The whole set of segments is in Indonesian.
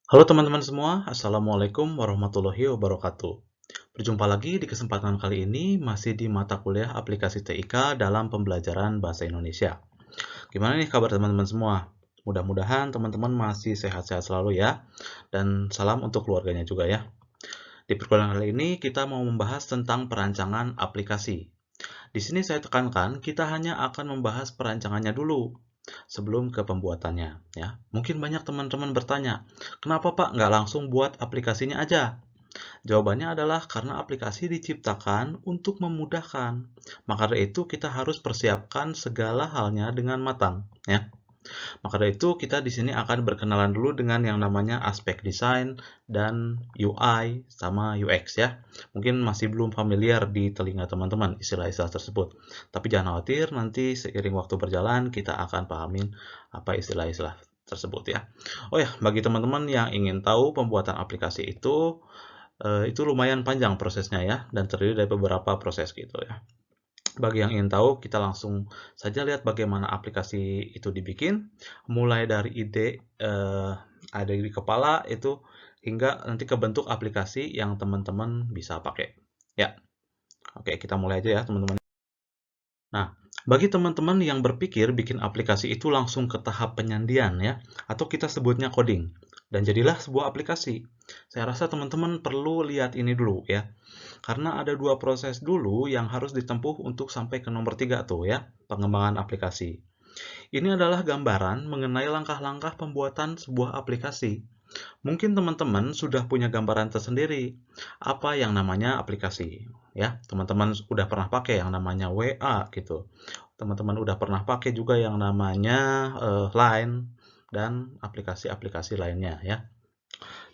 Halo teman-teman semua, Assalamualaikum warahmatullahi wabarakatuh. Berjumpa lagi di kesempatan kali ini masih di mata kuliah aplikasi TIK dalam pembelajaran bahasa Indonesia. Gimana nih kabar teman-teman semua? Mudah-mudahan teman-teman masih sehat-sehat selalu ya. Dan salam untuk keluarganya juga ya. Di perkuliahan kali ini kita mau membahas tentang perancangan aplikasi. Di sini saya tekankan kita hanya akan membahas perancangannya dulu sebelum ke pembuatannya ya. Mungkin banyak teman-teman bertanya, kenapa Pak nggak langsung buat aplikasinya aja? Jawabannya adalah karena aplikasi diciptakan untuk memudahkan. Maka dari itu kita harus persiapkan segala halnya dengan matang ya. Maka dari itu kita di sini akan berkenalan dulu dengan yang namanya aspek desain dan UI sama UX ya. Mungkin masih belum familiar di telinga teman-teman istilah-istilah tersebut. Tapi jangan khawatir, nanti seiring waktu berjalan kita akan pahamin apa istilah-istilah tersebut ya. Oh ya, bagi teman-teman yang ingin tahu pembuatan aplikasi itu lumayan panjang prosesnya ya, dan terdiri dari beberapa proses gitu ya. Bagi yang ingin tahu, kita langsung saja lihat bagaimana aplikasi itu dibikin, mulai dari ide ada di kepala itu hingga nanti ke bentuk aplikasi yang teman-teman bisa pakai. Ya, oke kita mulai aja ya teman-teman. Nah, bagi teman-teman yang berpikir bikin aplikasi itu langsung ke tahap penyandian ya, atau kita sebutnya coding, dan jadilah sebuah aplikasi. Saya rasa teman-teman perlu lihat ini dulu ya. Karena ada dua proses dulu yang harus ditempuh untuk sampai ke nomor 3 tuh ya, pengembangan aplikasi. Ini adalah gambaran mengenai langkah-langkah pembuatan sebuah aplikasi. Mungkin teman-teman sudah punya gambaran tersendiri apa yang namanya aplikasi. Ya, teman-teman sudah pernah pakai yang namanya WA gitu. Teman-teman udah pernah pakai juga yang namanya Line dan aplikasi-aplikasi lainnya ya.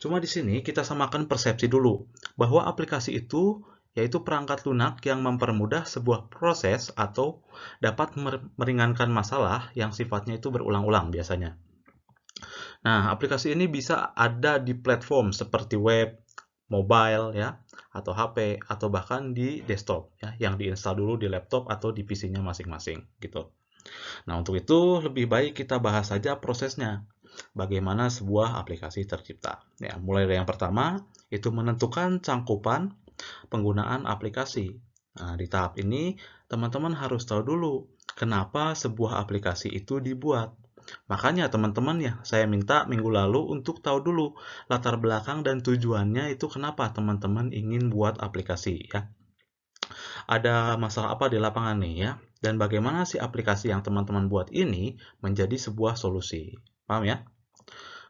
Cuma di sini kita samakan persepsi dulu, bahwa aplikasi itu yaitu perangkat lunak yang mempermudah sebuah proses atau dapat meringankan masalah yang sifatnya itu berulang-ulang biasanya. Nah, aplikasi ini bisa ada di platform seperti web, mobile ya, atau HP atau bahkan di desktop ya, yang diinstal dulu di laptop atau di PC-nya masing-masing gitu. Nah, untuk itu lebih baik kita bahas saja prosesnya. Bagaimana sebuah aplikasi tercipta. Ya, mulai dari yang pertama, itu menentukan cangkupan penggunaan aplikasi. Nah, di tahap ini, teman-teman harus tahu dulu kenapa sebuah aplikasi itu dibuat. Makanya teman-teman ya, saya minta minggu lalu untuk tahu dulu latar belakang dan tujuannya itu kenapa teman-teman ingin buat aplikasi ya. Ada masalah apa di lapangan nih ya, dan bagaimana si aplikasi yang teman-teman buat ini menjadi sebuah solusi. Paham ya?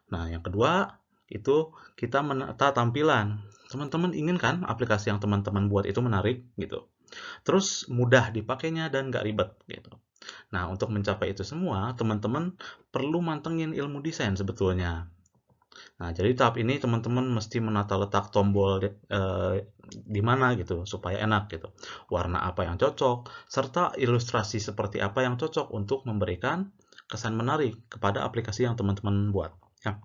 Nah, yang kedua, itu kita menata tampilan. Teman-teman ingin kan aplikasi yang teman-teman buat itu menarik gitu. Terus mudah dipakainya dan nggak ribet gitu. Nah, untuk mencapai itu semua, teman-teman perlu mantengin ilmu desain sebetulnya. Nah, jadi tahap ini teman-teman mesti menata letak tombol di mana gitu supaya enak gitu. Warna apa yang cocok serta ilustrasi seperti apa yang cocok untuk memberikan kesan menarik kepada aplikasi yang teman-teman buat. Ya.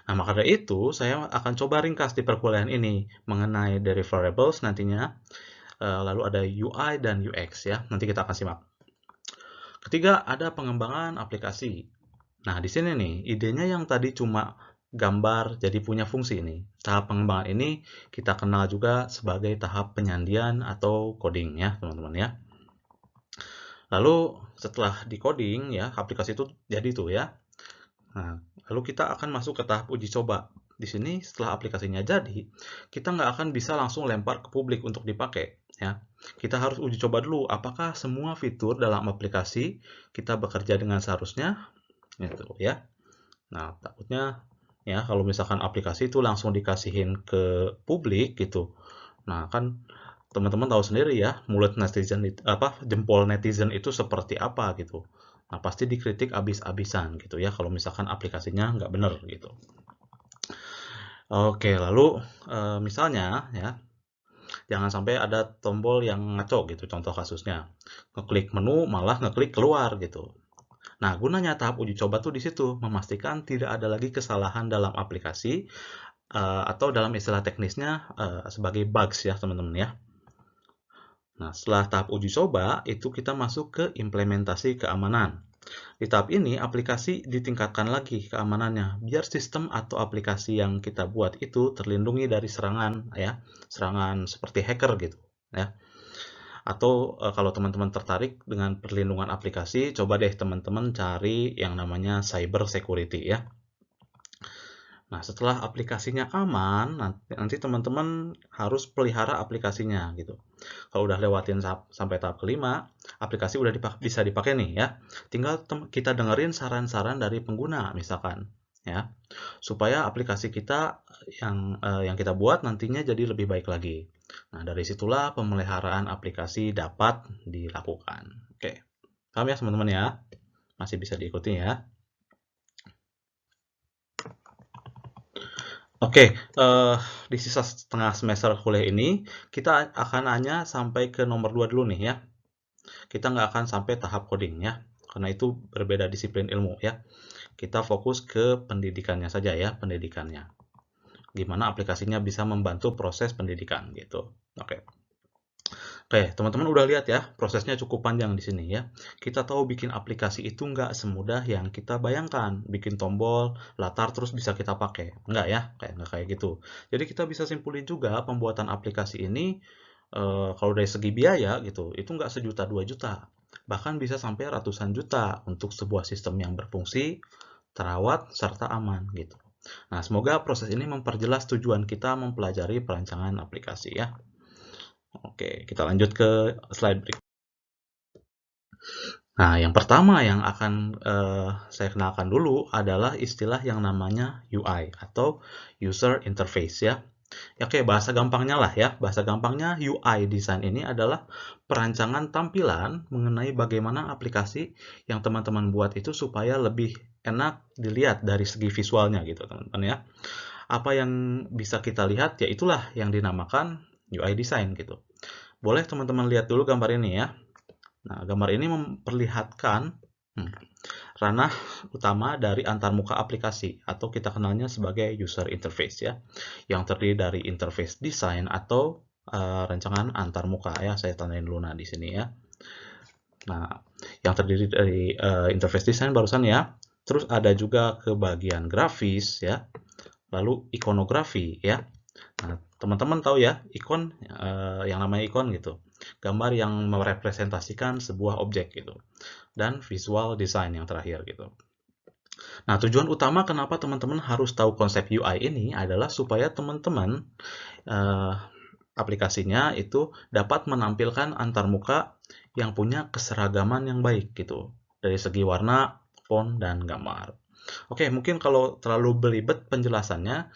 Nah, maka dari itu saya akan coba ringkas di perkuliahan ini mengenai deliverables nantinya, lalu ada UI dan UX ya. Nanti kita akan simak. Ketiga, ada pengembangan aplikasi. Nah, di sini nih, idenya yang tadi cuma gambar jadi punya fungsi nih. Tahap pengembangan ini kita kenal juga sebagai tahap penyandian atau coding ya, teman-teman ya. Lalu setelah di coding ya, aplikasi itu jadi tuh ya. Nah, lalu kita akan masuk ke tahap uji coba. Di sini setelah aplikasinya jadi, kita nggak akan bisa langsung lempar ke publik untuk dipakai ya. Kita harus uji coba dulu apakah semua fitur dalam aplikasi kita bekerja dengan seharusnya gitu ya. Nah, takutnya ya kalau misalkan aplikasi itu langsung dikasihin ke publik gitu. Nah, kan teman-teman tahu sendiri ya, mulut netizen itu, jempol netizen itu seperti apa gitu. Nah, pasti dikritik abis-abisan gitu ya kalau misalkan aplikasinya nggak bener gitu. Oke, lalu misalnya ya, jangan sampai ada tombol yang ngaco gitu, contoh kasusnya. Ngeklik menu malah ngeklik keluar gitu. Nah, gunanya tahap uji coba tuh di situ, memastikan tidak ada lagi kesalahan dalam aplikasi atau dalam istilah teknisnya sebagai bugs ya teman-teman ya. Nah, setelah tahap uji coba, itu kita masuk ke implementasi keamanan. Di tahap ini, aplikasi ditingkatkan lagi keamanannya, biar sistem atau aplikasi yang kita buat itu terlindungi dari serangan, ya, serangan seperti hacker gitu, ya. Atau kalau teman-teman tertarik dengan perlindungan aplikasi, coba deh teman-teman cari yang namanya cyber security, ya. Nah, setelah aplikasinya aman, nanti teman-teman harus pelihara aplikasinya gitu. Kalau udah lewatin sampai tahap kelima, aplikasi udah bisa dipakai nih ya. Tinggal kita dengerin saran-saran dari pengguna misalkan ya, supaya aplikasi kita yang kita buat nantinya jadi lebih baik lagi. Nah, dari situlah pemeliharaan aplikasi dapat dilakukan. Oke, paham ya teman-teman ya? Masih bisa diikuti ya. Oke, di sisa setengah semester kuliah ini, kita akan hanya sampai ke nomor 2 dulu nih ya. Kita nggak akan sampai tahap coding ya, karena itu berbeda disiplin ilmu ya. Kita fokus ke pendidikannya saja ya, pendidikannya. Gimana aplikasinya bisa membantu proses pendidikan gitu. Oke. Oke, teman-teman udah lihat ya, prosesnya cukup panjang di sini ya. Kita tahu bikin aplikasi itu nggak semudah yang kita bayangkan. Bikin tombol, latar, terus bisa kita pakai. Nggak ya, nggak kayak gitu. Jadi kita bisa simpulin juga pembuatan aplikasi ini, kalau dari segi biaya gitu, itu nggak sejuta 2 juta. Bahkan bisa sampai ratusan juta untuk sebuah sistem yang berfungsi, terawat, serta aman gitu. Nah, semoga proses ini memperjelas tujuan kita mempelajari perancangan aplikasi ya. Oke, kita lanjut ke slide berikutnya. Nah, yang pertama yang akan saya kenalkan dulu adalah istilah yang namanya UI atau User Interface ya. Ya, oke, bahasa gampangnya lah ya. Bahasa gampangnya UI design ini adalah perancangan tampilan mengenai bagaimana aplikasi yang teman-teman buat itu supaya lebih enak dilihat dari segi visualnya gitu, teman-teman ya. Apa yang bisa kita lihat ya itulah yang dinamakan UI design gitu. Boleh teman-teman lihat dulu gambar ini ya. Nah, gambar ini memperlihatkan ranah utama dari antarmuka aplikasi atau kita kenalnya sebagai user interface ya, yang terdiri dari interface design atau rancangan antarmuka ya. Saya tandain dulu di sini ya. Nah, yang terdiri dari interface design barusan ya. Terus ada juga ke bagian grafis ya. Lalu ikonografi ya. Nah, teman-teman tahu ya, ikon yang namanya ikon gitu. Gambar yang merepresentasikan sebuah objek gitu. Dan visual design yang terakhir gitu. Nah, tujuan utama kenapa teman-teman harus tahu konsep UI ini adalah supaya teman-teman aplikasinya itu dapat menampilkan antarmuka yang punya keseragaman yang baik gitu. Dari segi warna, font, dan gambar. Oke, mungkin kalau terlalu belibet penjelasannya,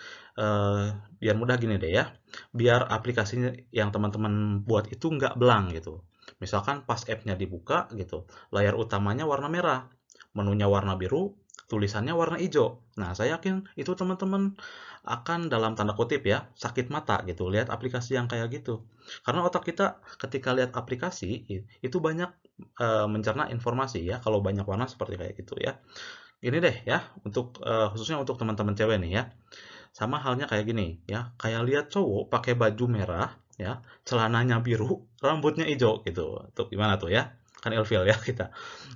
biar mudah gini deh ya. Biar aplikasinya yang teman-teman buat itu nggak belang gitu. Misalkan pas app-nya dibuka gitu, layar utamanya warna merah, menunya warna biru, tulisannya warna hijau. Nah, saya yakin itu teman-teman akan dalam tanda kutip ya, sakit mata gitu, lihat aplikasi yang kayak gitu. Karena otak kita ketika lihat aplikasi, itu banyak mencerna informasi ya, kalau banyak warna seperti kayak gitu ya. Ini deh ya, untuk khususnya untuk teman-teman cewek nih ya. Sama halnya kayak gini ya, kayak lihat cowok pakai baju merah ya, celananya biru, rambutnya hijau gitu. Tuh gimana tuh ya? Kan ilfil ya kita.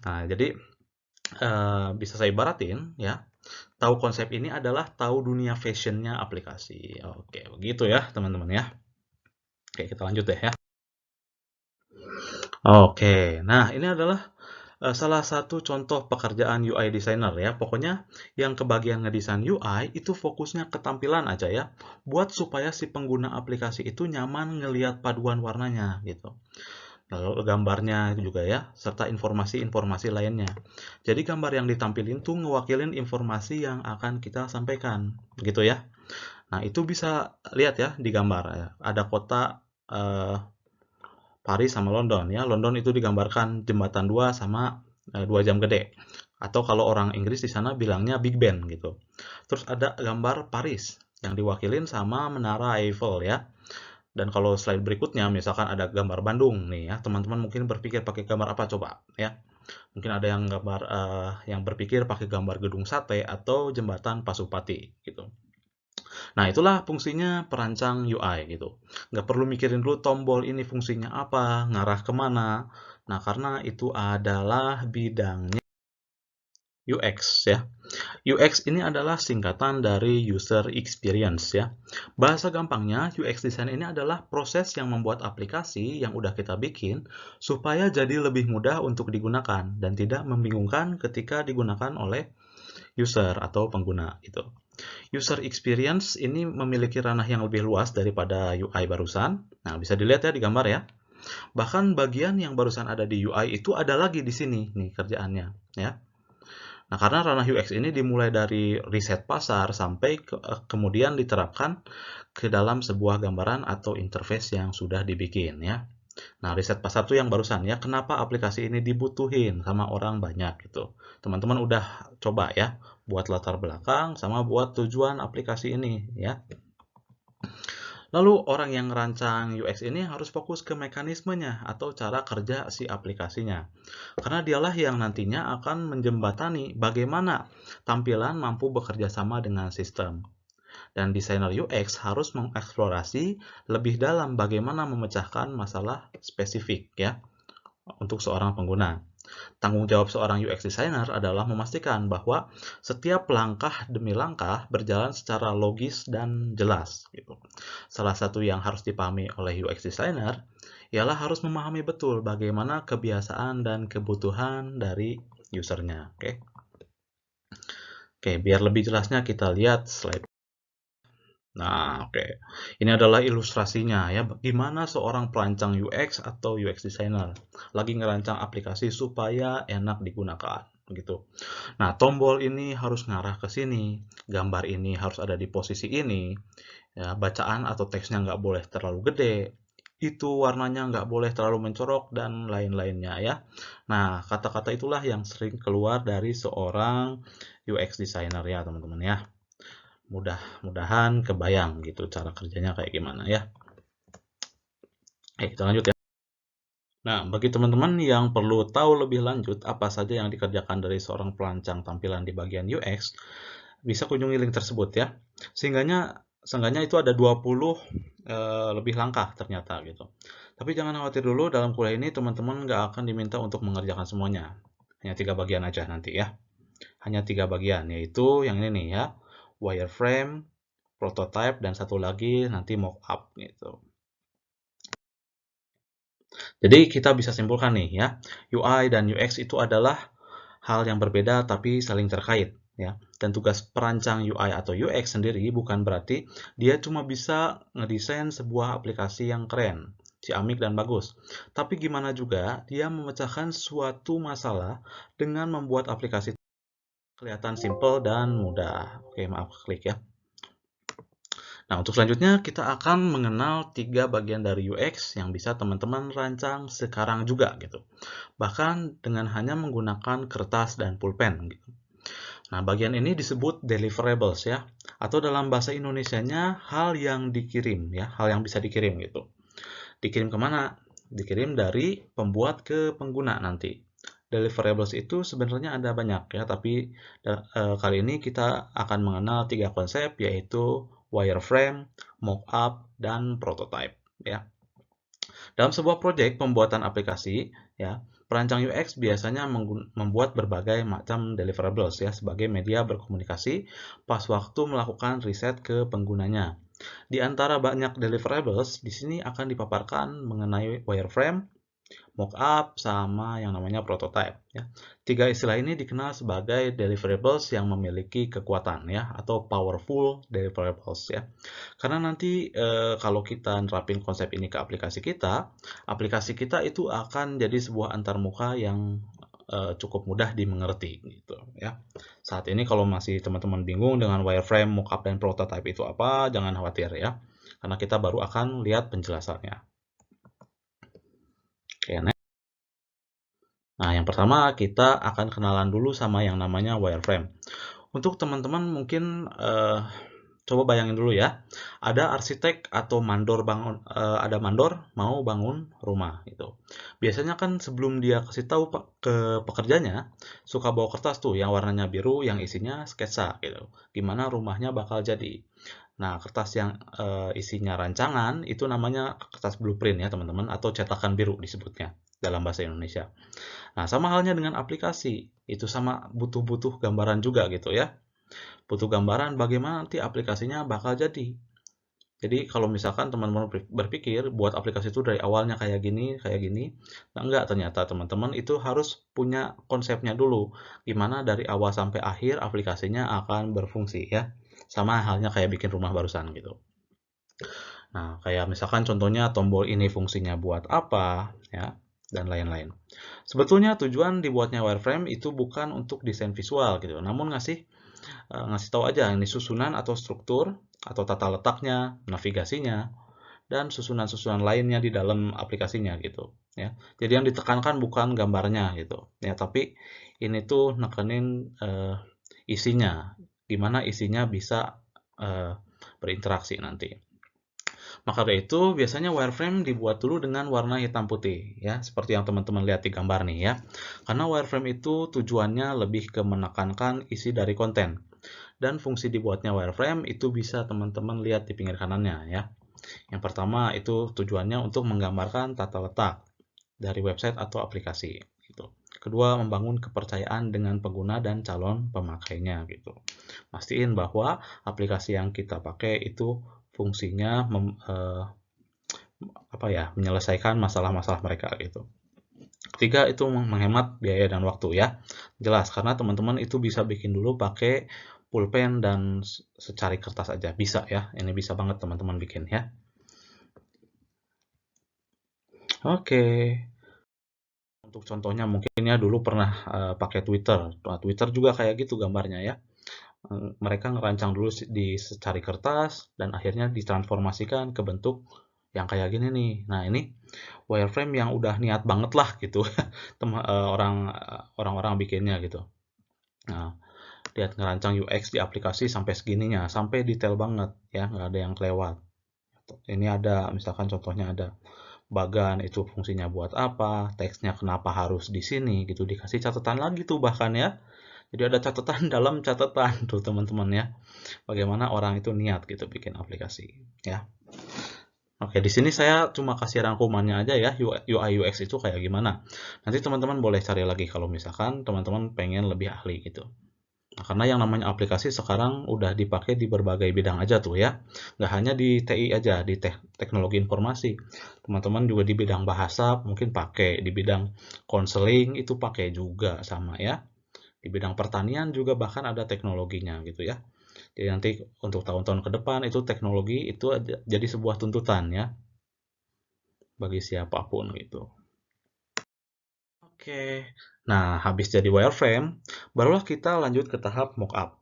Nah, jadi bisa saya ibaratin ya, tahu konsep ini adalah tahu dunia fashionnya aplikasi. Oke, begitu ya teman-teman ya. Oke, kita lanjut deh ya. Oke, nah ini adalah salah satu contoh pekerjaan UI designer ya. Pokoknya yang kebagian ngedesain UI itu fokusnya ke tampilan aja ya. Buat supaya si pengguna aplikasi itu nyaman ngelihat paduan warnanya gitu. Lalu gambarnya juga ya, serta informasi-informasi lainnya. Jadi gambar yang ditampilin tuh ngewakilin informasi yang akan kita sampaikan, gitu ya. Nah, itu bisa lihat ya di gambar ya. Ada kota Paris sama London ya. London itu digambarkan jembatan 2 sama 2 jam gede. Atau kalau orang Inggris di sana bilangnya Big Ben gitu. Terus ada gambar Paris yang diwakilin sama Menara Eiffel ya. Dan kalau slide berikutnya misalkan ada gambar Bandung nih ya, teman-teman mungkin berpikir pakai gambar apa coba ya. Mungkin ada yang gambar yang berpikir pakai gambar gedung sate atau jembatan Pasupati gitu. Nah, itulah fungsinya perancang UI gitu. Nggak perlu mikirin dulu tombol ini fungsinya apa, ngarah kemana. Nah, karena itu adalah bidangnya. UX ya. UX ini adalah singkatan dari user experience ya. Bahasa gampangnya, UX design ini adalah proses yang membuat aplikasi yang udah kita bikin supaya jadi lebih mudah untuk digunakan dan tidak membingungkan ketika digunakan oleh user atau pengguna gitu. User experience ini memiliki ranah yang lebih luas daripada UI barusan. Nah, bisa dilihat ya di gambar ya. Bahkan bagian yang barusan ada di UI itu ada lagi di sini nih kerjaannya ya. Nah, karena ranah UX ini dimulai dari riset pasar sampai kemudian diterapkan ke dalam sebuah gambaran atau interface yang sudah dibikin ya. Nah, riset pasar itu yang barusan ya, kenapa aplikasi ini dibutuhin sama orang banyak gitu. Teman-teman udah coba ya buat latar belakang sama buat tujuan aplikasi ini ya. Lalu orang yang merancang UX ini harus fokus ke mekanismenya atau cara kerja si aplikasinya. Karena dialah yang nantinya akan menjembatani bagaimana tampilan mampu bekerja sama dengan sistem. Dan desainer UX harus mengeksplorasi lebih dalam bagaimana memecahkan masalah spesifik ya untuk seorang pengguna. Tanggung jawab seorang UX designer adalah memastikan bahwa setiap langkah demi langkah berjalan secara logis dan jelas. Gitu. Salah satu yang harus dipahami oleh UX designer ialah harus memahami betul bagaimana kebiasaan dan kebutuhan dari usernya. Oke, biar lebih jelasnya kita lihat slide. Nah, oke. Ini adalah ilustrasinya ya, gimana seorang perancang UX atau UX designer lagi ngerancang aplikasi supaya enak digunakan, gitu. Nah, tombol ini harus ngarah ke sini, gambar ini harus ada di posisi ini, ya, bacaan atau teksnya nggak boleh terlalu gede, itu warnanya nggak boleh terlalu mencorok, dan lain-lainnya ya. Nah, kata-kata itulah yang sering keluar dari seorang UX designer ya, teman-teman ya. Mudah-mudahan kebayang gitu cara kerjanya kayak gimana ya. Kita lanjut ya. Nah, bagi teman-teman yang perlu tahu lebih lanjut apa saja yang dikerjakan dari seorang perancang tampilan di bagian UX, bisa kunjungi link tersebut ya. Seenggaknya itu ada 20 lebih langkah ternyata gitu. Tapi jangan khawatir dulu, dalam kuliah ini teman-teman nggak akan diminta untuk mengerjakan semuanya. Hanya 3 bagian aja nanti ya. Hanya 3 bagian, yaitu yang ini nih ya, wireframe, prototype, dan satu lagi nanti mockup gitu. Jadi kita bisa simpulkan nih ya, UI dan UX itu adalah hal yang berbeda tapi saling terkait ya. Dan tugas perancang UI atau UX sendiri bukan berarti dia cuma bisa ngedesain sebuah aplikasi yang keren, ciamik dan bagus. Tapi gimana juga dia memecahkan suatu masalah dengan membuat aplikasi kelihatan simple dan mudah. Oke, maaf klik ya. Nah, untuk selanjutnya kita akan mengenal 3 bagian dari UX yang bisa teman-teman rancang sekarang juga gitu. Bahkan dengan hanya menggunakan kertas dan pulpen gitu. Nah, bagian ini disebut deliverables ya, atau dalam bahasa Indonesianya hal yang dikirim ya, hal yang bisa dikirim gitu. Dikirim kemana? Dikirim dari pembuat ke pengguna nanti. Deliverables itu sebenarnya ada banyak ya, tapi kali ini kita akan mengenal 3 konsep, yaitu wireframe, mockup, dan prototype ya. Dalam sebuah proyek pembuatan aplikasi ya, perancang UX biasanya membuat berbagai macam deliverables ya sebagai media berkomunikasi pas waktu melakukan riset ke penggunanya. Di antara banyak deliverables, di sini akan dipaparkan mengenai wireframe, mockup, sama yang namanya prototype ya. 3 istilah ini dikenal sebagai deliverables yang memiliki kekuatan ya, atau powerful deliverables ya. Karena nanti kalau kita nerapin konsep ini ke aplikasi kita itu akan jadi sebuah antarmuka yang cukup mudah dimengerti gitu ya. Saat ini kalau masih teman-teman bingung dengan wireframe, mockup, dan prototype itu apa, jangan khawatir ya. Karena kita baru akan lihat penjelasannya. Oke, next. Nah, yang pertama kita akan kenalan dulu sama yang namanya wireframe. Untuk teman-teman mungkin coba bayangin dulu ya, ada arsitek atau ada mandor mau bangun rumah gitu. Biasanya kan sebelum dia kasih tahu ke pekerjanya, suka bawa kertas tuh yang warnanya biru yang isinya sketsa gitu. Gimana rumahnya bakal jadi. Nah, kertas yang isinya rancangan itu namanya kertas blueprint ya teman-teman, atau cetakan biru disebutnya. dalam bahasa Indonesia. Nah, sama halnya dengan aplikasi, itu sama butuh gambaran juga gitu ya. Butuh gambaran bagaimana nanti aplikasinya bakal jadi. Jadi kalau misalkan teman-teman berpikir buat aplikasi itu dari awalnya kayak gini, nah enggak, ternyata teman-teman itu harus punya konsepnya dulu. Gimana dari awal sampai akhir aplikasinya akan berfungsi ya. Sama halnya kayak bikin rumah barusan gitu. Nah, kayak misalkan contohnya tombol ini fungsinya buat apa, ya, dan lain-lain. Sebetulnya tujuan dibuatnya wireframe itu bukan untuk desain visual gitu, namun ngasih tahu aja ini susunan atau struktur atau tata letaknya, navigasinya, dan susunan-susunan lainnya di dalam aplikasinya gitu, ya. Jadi yang ditekankan bukan gambarnya gitu, ya, tapi ini tuh nekenin isinya, gimana isinya bisa berinteraksi nanti. Maka dari itu, biasanya wireframe dibuat dulu dengan warna hitam putih, ya, seperti yang teman-teman lihat di gambar nih ya. Karena wireframe itu tujuannya lebih ke menekankan isi dari konten. Dan fungsi dibuatnya wireframe itu bisa teman-teman lihat di pinggir kanannya ya. Yang pertama itu tujuannya untuk menggambarkan tata letak dari website atau aplikasi gitu. Kedua, membangun kepercayaan dengan pengguna dan calon pemakainya gitu. Pastiin bahwa aplikasi yang kita pakai itu fungsinya menyelesaikan masalah-masalah mereka gitu. Ketiga itu menghemat biaya dan waktu ya. Jelas karena teman-teman itu bisa bikin dulu pakai pulpen dan secari kertas aja bisa ya. Ini bisa banget teman-teman bikin ya. Oke. Untuk contohnya mungkin ya dulu pernah pakai Twitter. Nah, Twitter juga kayak gitu gambarnya ya. Mereka ngerancang dulu di secari kertas dan akhirnya ditransformasikan ke bentuk yang kayak gini nih. Nah, ini wireframe yang udah niat banget lah gitu. Orang-orang bikinnya gitu. Nah, lihat ngerancang UX di aplikasi sampai segininya, sampai detail banget ya, nggak ada yang kelewat. Ini ada misalkan contohnya ada bagan itu fungsinya buat apa, teksnya kenapa harus di sini gitu, dikasih catatan lagi tuh bahkan ya. Jadi ada catatan dalam catatan tuh teman-teman ya. Bagaimana orang itu niat gitu bikin aplikasi ya. Oke, di sini saya cuma kasih rangkumannya aja ya, UI UX itu kayak gimana. Nanti teman-teman boleh cari lagi kalau misalkan teman-teman pengen lebih ahli gitu. Nah, karena yang namanya aplikasi sekarang udah dipakai di berbagai bidang aja tuh ya. Nggak hanya di TI aja, di teknologi informasi. Teman-teman juga di bidang bahasa mungkin pakai, di bidang konseling itu pakai juga sama ya. Di bidang pertanian juga bahkan ada teknologinya gitu ya. Jadi nanti untuk tahun-tahun ke depan itu teknologi itu jadi sebuah tuntutan ya bagi siapapun gitu. Oke, nah habis jadi wireframe, barulah kita lanjut ke tahap mockup.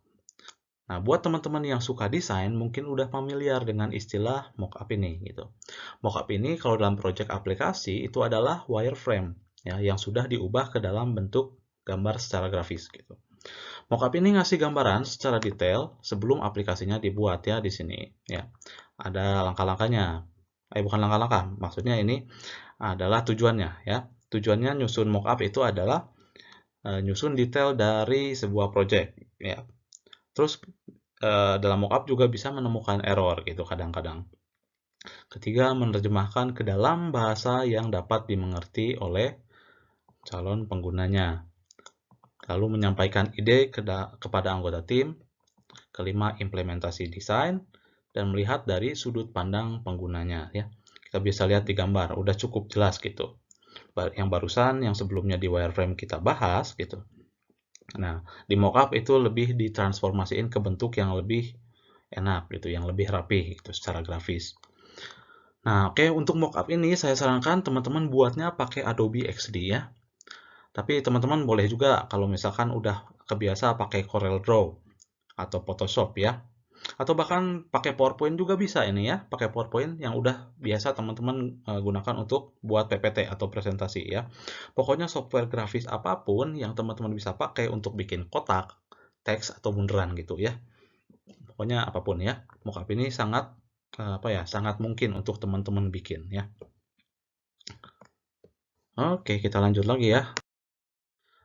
Nah, buat teman-teman yang suka desain, mungkin udah familiar dengan istilah mockup ini gitu. Mockup ini kalau dalam project aplikasi itu adalah wireframe ya yang sudah diubah ke dalam bentuk gambar secara grafis gitu. Mockup ini ngasih gambaran secara detail sebelum aplikasinya dibuat ya di sini ya. Ada langkah-langkahnya. Bukan langkah-langkah, maksudnya ini adalah tujuannya ya. Tujuannya nyusun mockup itu adalah nyusun detail dari sebuah project ya. Terus dalam mockup juga bisa menemukan error gitu kadang-kadang. Ketiga, menerjemahkan ke dalam bahasa yang dapat dimengerti oleh calon penggunanya. Lalu menyampaikan ide kepada anggota tim. Kelima, implementasi desain dan melihat dari sudut pandang penggunanya ya. Kita bisa lihat di gambar, udah cukup jelas gitu. Yang barusan yang sebelumnya di wireframe kita bahas gitu. Nah, di mockup itu lebih ditransformasiin ke bentuk yang lebih enak gitu, yang lebih rapi gitu secara grafis. Nah, oke, untuk mockup ini saya sarankan teman-teman buatnya pakai Adobe XD ya. Tapi teman-teman boleh juga kalau misalkan udah kebiasa pakai Corel Draw atau Photoshop ya. Atau bahkan pakai PowerPoint juga bisa ini ya, pakai PowerPoint yang udah biasa teman-teman gunakan untuk buat PPT atau presentasi ya. Pokoknya software grafis apapun yang teman-teman bisa pakai untuk bikin kotak, teks atau bunderan gitu ya. Pokoknya apapun ya. Mockup ini sangat mungkin untuk teman-teman bikin ya. Oke, kita lanjut lagi ya.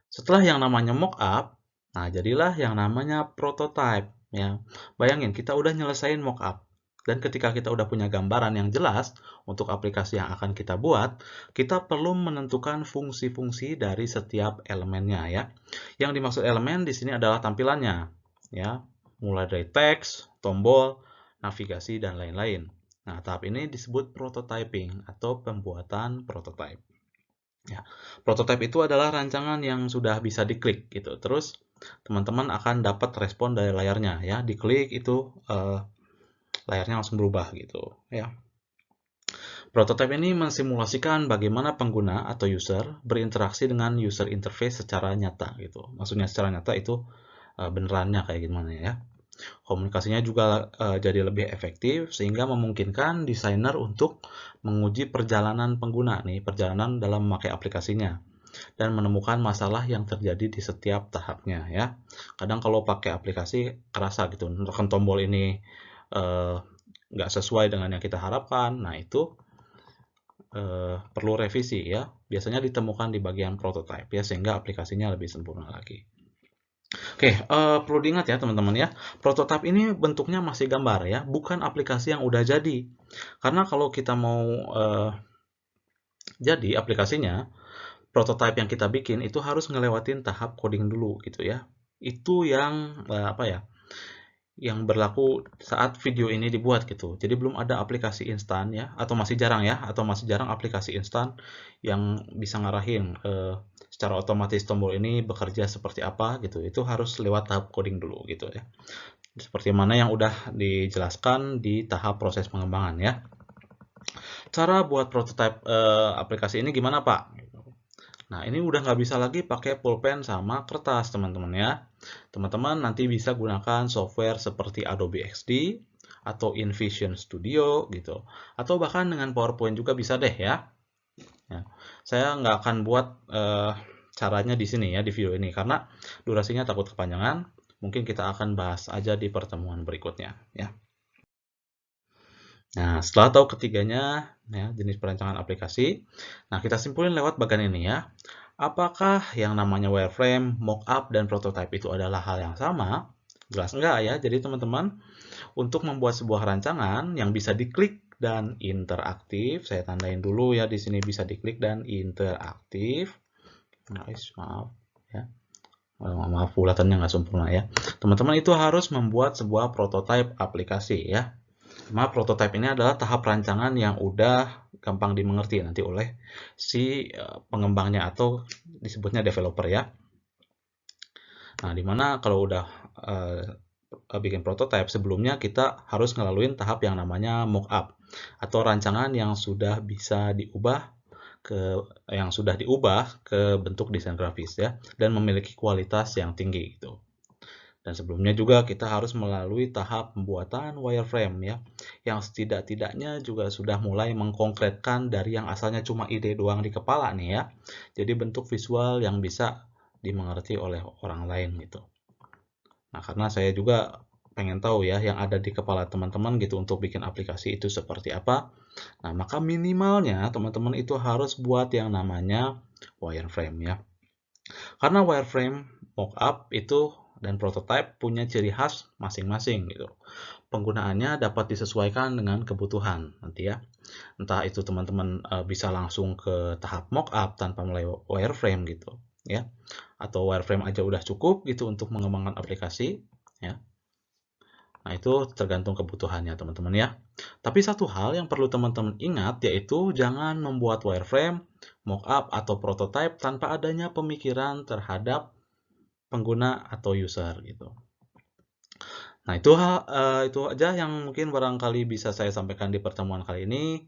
Setelah yang namanya mockup, nah jadilah yang namanya prototype ya. Bayangin kita udah nyelesain mockup. Dan ketika kita udah punya gambaran yang jelas untuk aplikasi yang akan kita buat, kita perlu menentukan fungsi-fungsi dari setiap elemennya ya. Yang dimaksud elemen di sini adalah tampilannya ya, mulai dari teks, tombol, navigasi dan lain-lain. Nah, tahap ini disebut prototyping atau pembuatan prototype. Ya, prototype itu adalah rancangan yang sudah bisa diklik gitu. Terus teman-teman akan dapat respon dari layarnya ya. Diklik itu layarnya langsung berubah gitu ya. Prototype ini mensimulasikan bagaimana pengguna atau user berinteraksi dengan user interface secara nyata gitu. Maksudnya secara nyata itu benerannya kayak gimana ya. Komunikasinya juga jadi lebih efektif sehingga memungkinkan desainer untuk menguji perjalanan pengguna nih, perjalanan dalam memakai aplikasinya dan menemukan masalah yang terjadi di setiap tahapnya ya. Kadang kalau pakai aplikasi kerasa gitu, menekan tombol ini nggak sesuai dengan yang kita harapkan, nah itu perlu revisi ya. Biasanya ditemukan di bagian prototype ya, sehingga aplikasinya lebih sempurna lagi. Oke, perlu diingat ya teman-teman ya, prototype ini bentuknya masih gambar ya, bukan aplikasi yang udah jadi. Karena kalau kita mau jadi aplikasinya, prototype yang kita bikin itu harus ngelewatin tahap coding dulu gitu ya. Itu yang apa ya? Yang berlaku saat video ini dibuat gitu. Jadi belum ada aplikasi instan ya, atau masih jarang ya, atau masih jarang aplikasi instan yang bisa ngarahin secara otomatis tombol ini bekerja seperti apa gitu. Itu harus lewat tahap coding dulu gitu ya. Seperti mana yang udah dijelaskan di tahap proses pengembangan ya. Cara buat prototype aplikasi ini gimana Pak? Nah, ini udah nggak bisa lagi pakai pulpen sama kertas, teman-teman ya. Teman-teman nanti bisa gunakan software seperti Adobe XD atau InVision Studio gitu. Atau bahkan dengan PowerPoint juga bisa deh ya. Ya. Saya nggak akan buat caranya di sini ya, di video ini. Karena durasinya takut kepanjangan. Mungkin kita akan bahas aja di pertemuan berikutnya ya. Nah, setelah tahu ketiganya, ya, jenis perancangan aplikasi, nah kita simpulin lewat bagian ini ya. Apakah yang namanya wireframe, mockup, dan prototype itu adalah hal yang sama? Jelas enggak ya. Jadi teman-teman, untuk membuat sebuah rancangan yang bisa diklik dan interaktif, saya tandain dulu ya di sini bisa diklik dan interaktif. Nice, maaf ya. Maaf, bulatannya nggak sempurna ya. Teman-teman itu harus membuat sebuah prototype aplikasi ya. Prototype ini adalah tahap rancangan yang udah gampang dimengerti nanti oleh si pengembangnya atau disebutnya developer ya. Nah, dimana kalau udah bikin prototype, sebelumnya kita harus ngelaluin tahap yang namanya mockup atau rancangan yang sudah bisa diubah ke bentuk desain grafis ya dan memiliki kualitas yang tinggi gitu. Dan sebelumnya juga kita harus melalui tahap pembuatan wireframe ya, yang setidak-tidaknya juga sudah mulai mengkonkretkan dari yang asalnya cuma ide doang di kepala nih ya, jadi bentuk visual yang bisa dimengerti oleh orang lain gitu. Nah, karena saya juga pengen tahu ya yang ada di kepala teman-teman gitu untuk bikin aplikasi itu seperti apa. Nah, maka minimalnya teman-teman itu harus buat yang namanya wireframe ya. Karena wireframe, mockup itu dan prototype punya ciri khas masing-masing gitu. Penggunaannya dapat disesuaikan dengan kebutuhan nanti ya. Entah itu teman-teman bisa langsung ke tahap mockup tanpa mulai wireframe gitu ya. Atau wireframe aja udah cukup gitu untuk mengembangkan aplikasi ya. Nah, itu tergantung kebutuhannya teman-teman ya. Tapi satu hal yang perlu teman-teman ingat yaitu jangan membuat wireframe, mockup atau prototype tanpa adanya pemikiran terhadap pengguna atau user gitu. Nah, itu aja yang mungkin barangkali bisa saya sampaikan di pertemuan kali ini.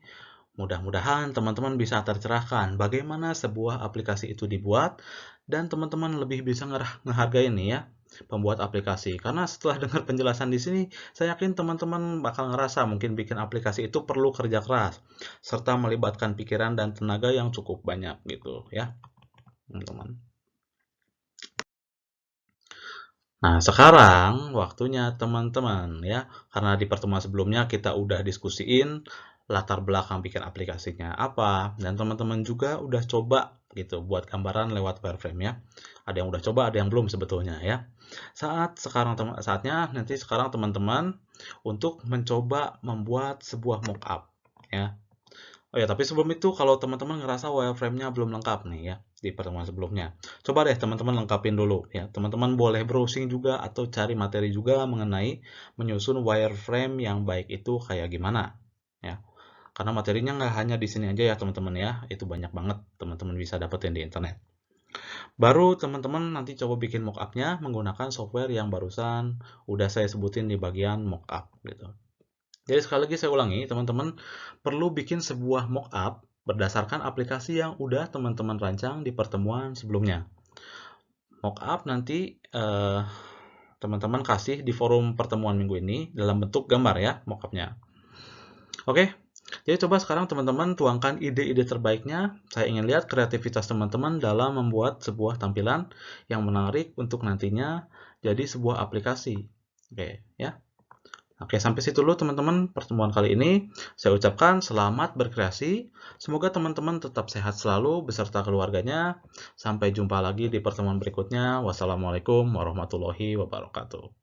Mudah-mudahan teman-teman bisa tercerahkan bagaimana sebuah aplikasi itu dibuat dan teman-teman lebih bisa ngehargai nih ya pembuat aplikasi. Karena setelah dengar penjelasan di sini, saya yakin teman-teman bakal ngerasa mungkin bikin aplikasi itu perlu kerja keras serta melibatkan pikiran dan tenaga yang cukup banyak gitu ya, teman-teman. Nah, sekarang waktunya teman-teman ya, karena di pertemuan sebelumnya kita udah diskusiin latar belakang bikin aplikasinya apa, dan teman-teman juga udah coba gitu buat gambaran lewat wireframe ya. Ada yang udah coba, ada yang belum sebetulnya ya. Saatnya nanti sekarang teman-teman untuk mencoba membuat sebuah mockup ya. Oh ya, tapi sebelum itu kalau teman-teman ngerasa wireframe-nya belum lengkap nih ya di pertemuan sebelumnya, coba deh teman-teman lengkapin dulu ya. Teman-teman boleh browsing juga atau cari materi juga mengenai menyusun wireframe yang baik itu kayak gimana ya. Karena materinya nggak hanya di sini aja ya teman-teman ya, itu banyak banget teman-teman bisa dapetin di internet. Baru teman-teman nanti coba bikin mockup-nya menggunakan software yang barusan udah saya sebutin di bagian mockup gitu. Jadi sekali lagi saya ulangi, teman-teman perlu bikin sebuah mockup berdasarkan aplikasi yang udah teman-teman rancang di pertemuan sebelumnya. Mockup nanti teman-teman kasih di forum pertemuan minggu ini dalam bentuk gambar ya mockupnya. Oke, jadi coba sekarang teman-teman tuangkan ide-ide terbaiknya. Saya ingin lihat kreativitas teman-teman dalam membuat sebuah tampilan yang menarik untuk nantinya jadi sebuah aplikasi. Oke, ya. Oke, sampai situ dulu teman-teman pertemuan kali ini. Saya ucapkan selamat berkreasi. Semoga teman-teman tetap sehat selalu beserta keluarganya. Sampai jumpa lagi di pertemuan berikutnya. Wassalamualaikum warahmatullahi wabarakatuh.